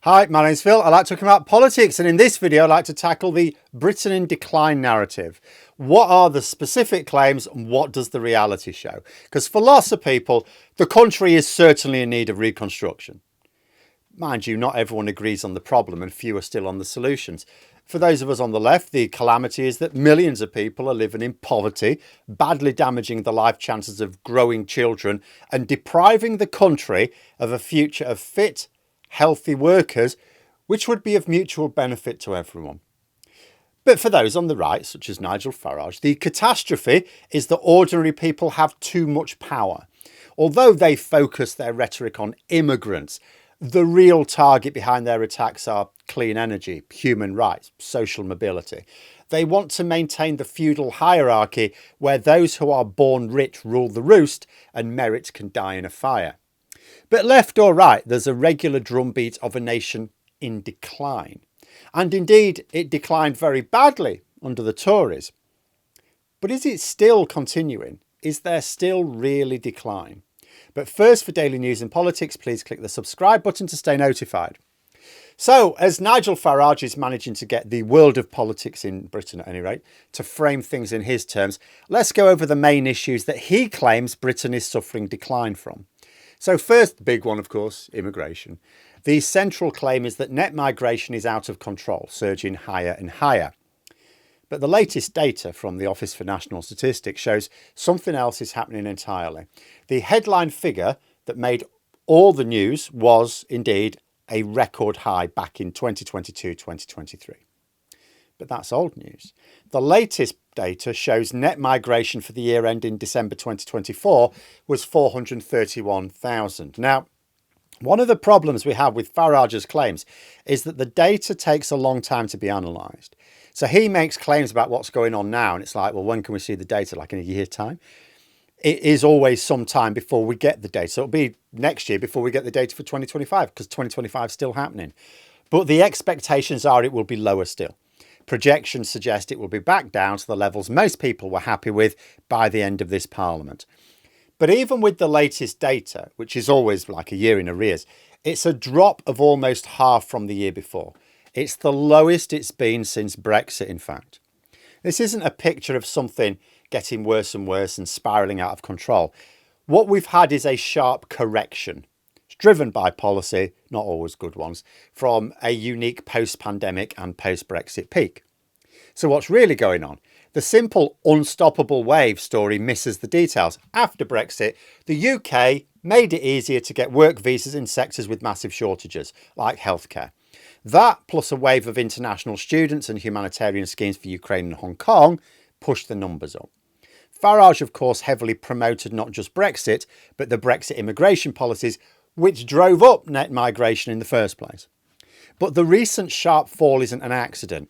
Hi, my name's Phil. I like talking about politics, and in this video I'd like to tackle the Britain in decline narrative. What are the specific claims and what does the reality show? Because for lots of people, the country is certainly in need of reconstruction. Mind you, not everyone agrees on the problem and few are still on the solutions. For those of us on the left, the calamity is that millions of people are living in poverty, badly damaging the life chances of growing children and depriving the country of a future of fit, healthy workers, which would be of mutual benefit to everyone. But for those on the right, such as Nigel Farage, the catastrophe is that ordinary people have too much power. Although they focus their rhetoric on immigrants, the real target behind their attacks are clean energy, human rights, social mobility. They want to maintain the feudal hierarchy where those who are born rich rule the roost and merit can die in a fire. But left or right, there's a regular drumbeat of a nation in decline. And indeed, it declined very badly under the Tories. But is it still continuing? Is there still really decline? But first, for daily news and politics, please click the subscribe button to stay notified. So, as Nigel Farage is managing to get the world of politics in Britain, at any rate, to frame things in his terms, let's go over the main issues that he claims Britain is suffering decline from. So first, the big one, of course, immigration. The central claim is that net migration is out of control, surging higher and higher. But the latest data from the Office for National Statistics shows something else is happening entirely. The headline figure that made all the news was indeed a record high back in 2022-2023. But that's old news. The latest data shows net migration for the year ending December 2024 was 431,000. Now, one of the problems we have with Farage's claims is that the data takes a long time to be analysed. So he makes claims about what's going on now, and it's like, well, when can we see the data? Like in a year's time? It is always some time before we get the data. So it'll be next year before we get the data for 2025, because 2025 is still happening. But the expectations are it will be lower still. Projections suggest it will be back down to the levels most people were happy with by the end of this parliament. But even with the latest data, which is always like a year in arrears, it's a drop of almost half from the year before. It's the lowest it's been since Brexit, in fact. This isn't a picture of something getting worse and worse and spiralling out of control. What we've had is a sharp correction. Driven by policy, not always good ones, from a unique post-pandemic and post-Brexit peak. So what's really going on? The simple unstoppable wave story misses the details. After Brexit, the UK made it easier to get work visas in sectors with massive shortages, like healthcare. That, plus a wave of international students and humanitarian schemes for Ukraine and Hong Kong, pushed the numbers up. Farage, of course, heavily promoted not just Brexit, but the Brexit immigration policies, which drove up net migration in the first place. But the recent sharp fall isn't an accident.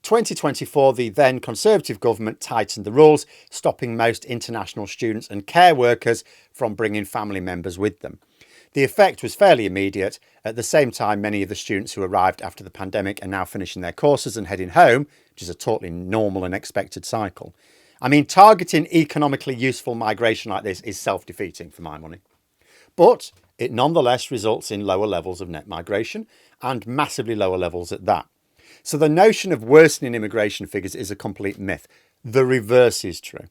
2024, the then Conservative government tightened the rules, stopping most international students and care workers from bringing family members with them. The effect was fairly immediate. At the same time, many of the students who arrived after the pandemic are now finishing their courses and heading home, which is a totally normal and expected cycle. I mean, targeting economically useful migration like this is self-defeating for my money. But it nonetheless results in lower levels of net migration and massively lower levels at that. So the notion of worsening immigration figures is a complete myth. The reverse is true.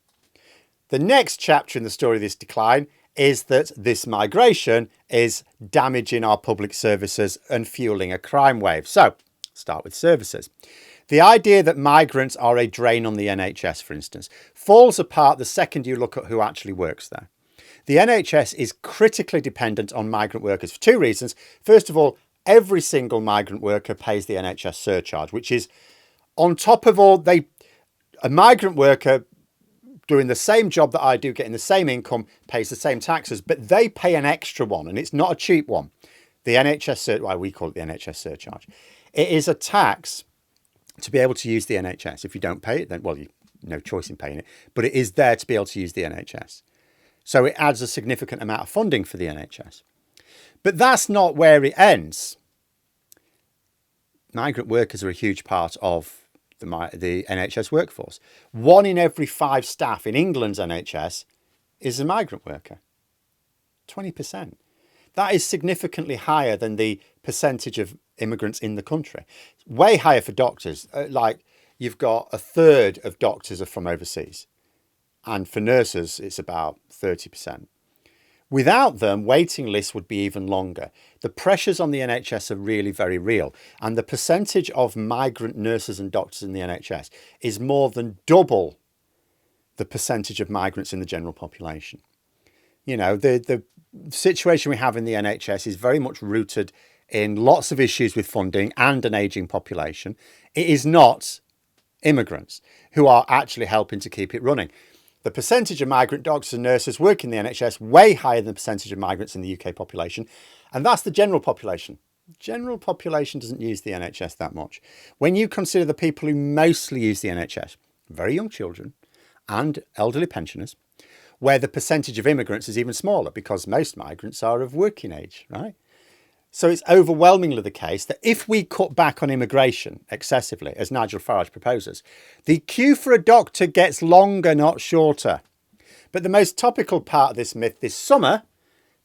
The next chapter in the story of this decline is that this migration is damaging our public services and fueling a crime wave. So, start with services. The idea that migrants are a drain on the NHS, for instance, falls apart the second you look at who actually works there. The NHS is critically dependent on migrant workers for two reasons. First of all, every single migrant worker pays the NHS surcharge, which is on top of all, a migrant worker doing the same job that I do, getting the same income, pays the same taxes, but they pay an extra one, and it's not a cheap one. The NHS, well, we call it the NHS surcharge. It is a tax to be able to use the NHS. If you don't pay it, then, well, you've no choice in paying it, but it is there to be able to use the NHS. So it adds a significant amount of funding for the NHS. But that's not where it ends. Migrant workers are a huge part of the NHS workforce. 1 in every 5 staff in England's NHS is a migrant worker. 20%. That is significantly higher than the percentage of immigrants in the country. Way higher for doctors. Like you've got a third of doctors are from overseas. And for nurses, it's about 30%. Without them, waiting lists would be even longer. The pressures on the NHS are really very real. And the percentage of migrant nurses and doctors in the NHS is more than double the percentage of migrants in the general population. You know, the situation we have in the NHS is very much rooted in lots of issues with funding and an ageing population. It is not immigrants who are actually helping to keep it running. The percentage of migrant doctors and nurses working in the NHS way higher than the percentage of migrants in the UK population. And that's the general population. General population doesn't use the NHS that much. When you consider the people who mostly use the NHS, very young children and elderly pensioners, where the percentage of immigrants is even smaller because most migrants are of working age, right? So it's overwhelmingly the case that if we cut back on immigration excessively, as Nigel Farage proposes, the queue for a doctor gets longer, not shorter. But the most topical part of this myth this summer,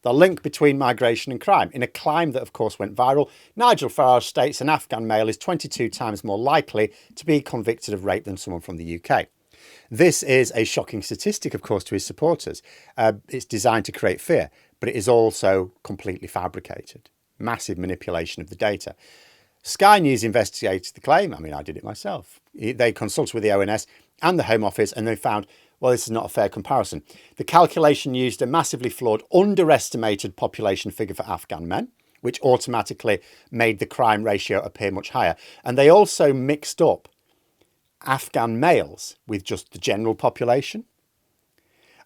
the link between migration and crime. In a climb that, of course, went viral, Nigel Farage states an Afghan male is 22 times more likely to be convicted of rape than someone from the UK. This is a shocking statistic, of course, to his supporters. It's designed to create fear, but it is also completely fabricated. Massive manipulation of the data. Sky News investigated the claim. I mean, I did it myself. They consulted with the ONS and the Home Office and they found, well, this is not a fair comparison. The calculation used a massively flawed, underestimated population figure for Afghan men, which automatically made the crime ratio appear much higher. And they also mixed up Afghan males with just the general population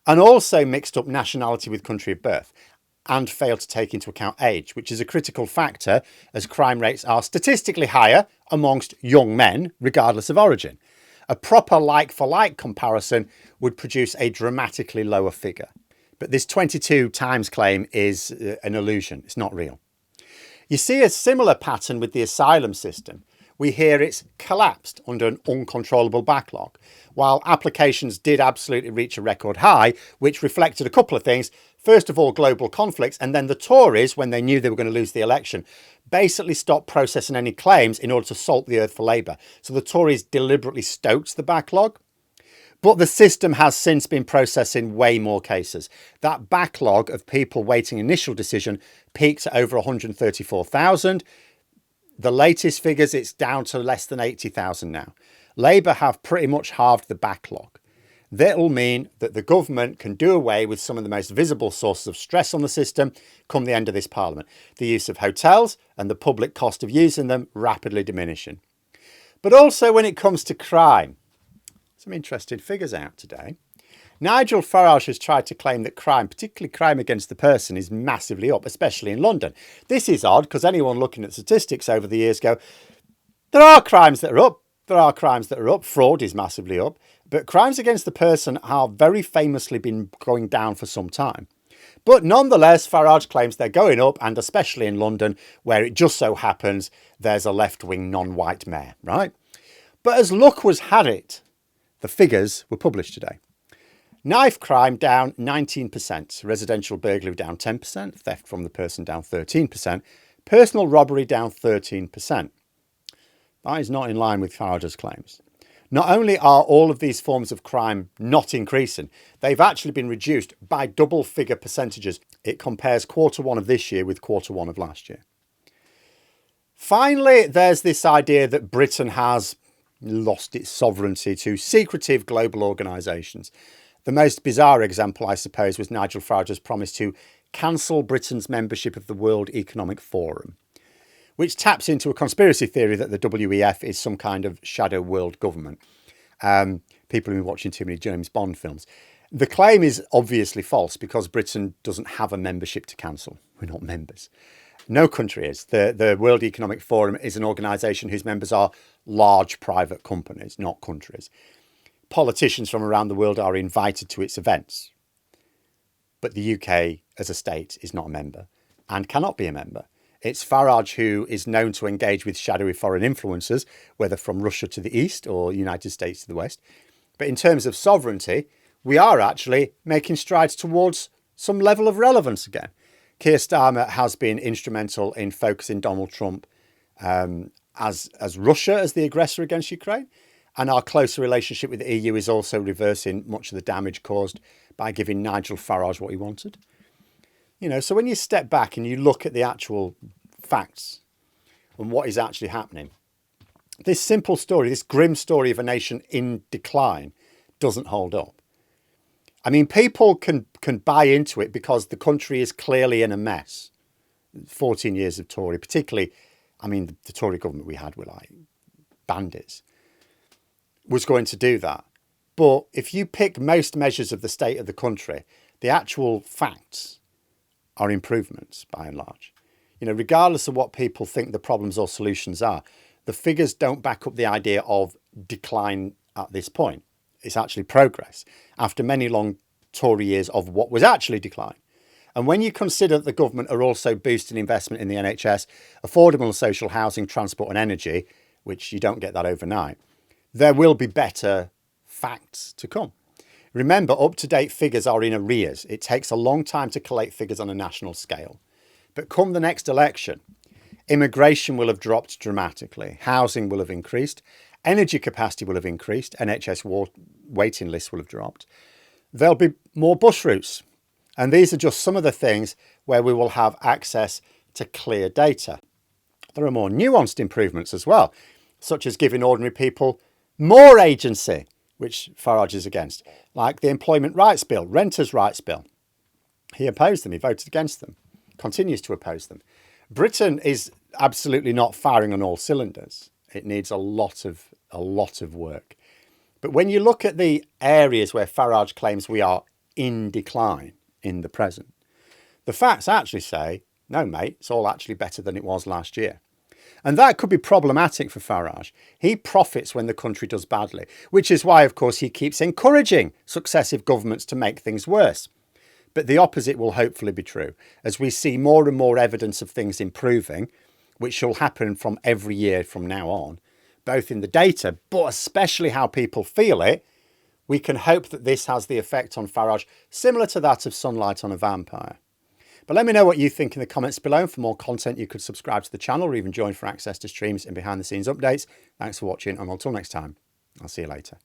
and also mixed up nationality with country of birth, and failed to take into account age, which is a critical factor as crime rates are statistically higher amongst young men, regardless of origin. A proper like-for-like comparison would produce a dramatically lower figure. But this 22 times claim is an illusion. It's not real. You see a similar pattern with the asylum system. We hear it's collapsed under an uncontrollable backlog, while applications did absolutely reach a record high, which reflected a couple of things. First of all, global conflicts, and then the Tories, when they knew they were going to lose the election, basically stopped processing any claims in order to salt the earth for Labour. So the Tories deliberately stoked the backlog. But the system has since been processing way more cases. That backlog of people waiting initial decision peaked at over 134,000. The latest figures, it's down to less than 80,000 now. Labour have pretty much halved the backlog. That will mean that the government can do away with some of the most visible sources of stress on the system come the end of this parliament. The use of hotels and the public cost of using them rapidly diminishing. But also when it comes to crime, some interesting figures out today. Nigel Farage has tried to claim that crime, particularly crime against the person, is massively up, especially in London. This is odd because anyone looking at statistics over the years go, there are crimes that are up. There are crimes that are up. Fraud is massively up. But crimes against the person have very famously been going down for some time. But nonetheless, Farage claims they're going up, and especially in London, where it just so happens there's a left-wing non-white mayor, right? But as luck was had it, the figures were published today. Knife crime down 19%, residential burglary down 10%, theft from the person down 13%, personal robbery down 13%. That is not in line with Farage's claims. Not only are all of these forms of crime not increasing, they've actually been reduced by double figure percentages. It compares Q1 of this year with Q1 of last year. Finally, there's this idea that Britain has lost its sovereignty to secretive global organisations. The most bizarre example, I suppose, was Nigel Farage's promise to cancel Britain's membership of the World Economic Forum, which taps into a conspiracy theory that the WEF is some kind of shadow world government. People have been watching too many James Bond films. The claim is obviously false because Britain doesn't have a membership to cancel. We're not members. No country is. The World Economic Forum is an organisation whose members are large private companies, not countries. Politicians from around the world are invited to its events. But the UK as a state is not a member and cannot be a member. It's Farage who is known to engage with shadowy foreign influencers, whether from Russia to the east or United States to the west. But in terms of sovereignty, we are actually making strides towards some level of relevance again. Keir Starmer has been instrumental in focusing Donald Trump as Russia as the aggressor against Ukraine. And our closer relationship with the EU is also reversing much of the damage caused by giving Nigel Farage what he wanted. So when you step back and you look at the actual facts and what is actually happening, this simple story, this grim story of a nation in decline doesn't hold up. I mean, people can buy into it because the country is clearly in a mess. 14 years of Tory, particularly, I mean, the Tory government we had were like bandits, was going to do that. But if you pick most measures of the state of the country, the actual facts are improvements by and large. Regardless of what people think the problems or solutions are, the figures don't back up the idea of decline at this point. It's actually progress after many long Tory years of what was actually decline. And when you consider that the government are also boosting investment in the NHS, affordable social housing, transport and energy, which you don't get that overnight, there will be better facts to come. Remember, up-to-date figures are in arrears. It takes a long time to collate figures on a national scale. But come the next election, immigration will have dropped dramatically. Housing will have increased. Energy capacity will have increased. NHS waiting lists will have dropped. There'll be more bus routes. And these are just some of the things where we will have access to clear data. There are more nuanced improvements as well, such as giving ordinary people more agency, which Farage is against, like the Employment Rights Bill, Renters' Rights Bill. He opposed them. He voted against them, continues to oppose them. Britain is absolutely not firing on all cylinders. It needs a lot of work. But when you look at the areas where Farage claims we are in decline in the present, the facts actually say, no, mate, it's all actually better than it was last year. And that could be problematic for Farage. He profits when the country does badly, which is why, of course, he keeps encouraging successive governments to make things worse. But the opposite will hopefully be true, as we see more and more evidence of things improving, which shall happen from every year from now on, both in the data, but especially how people feel it. We can hope that this has the effect on Farage similar to that of sunlight on a vampire. But let me know what you think in the comments below. And for more content, you could subscribe to the channel or even join for access to streams and behind the scenes updates. Thanks for watching, and until next time, I'll see you later.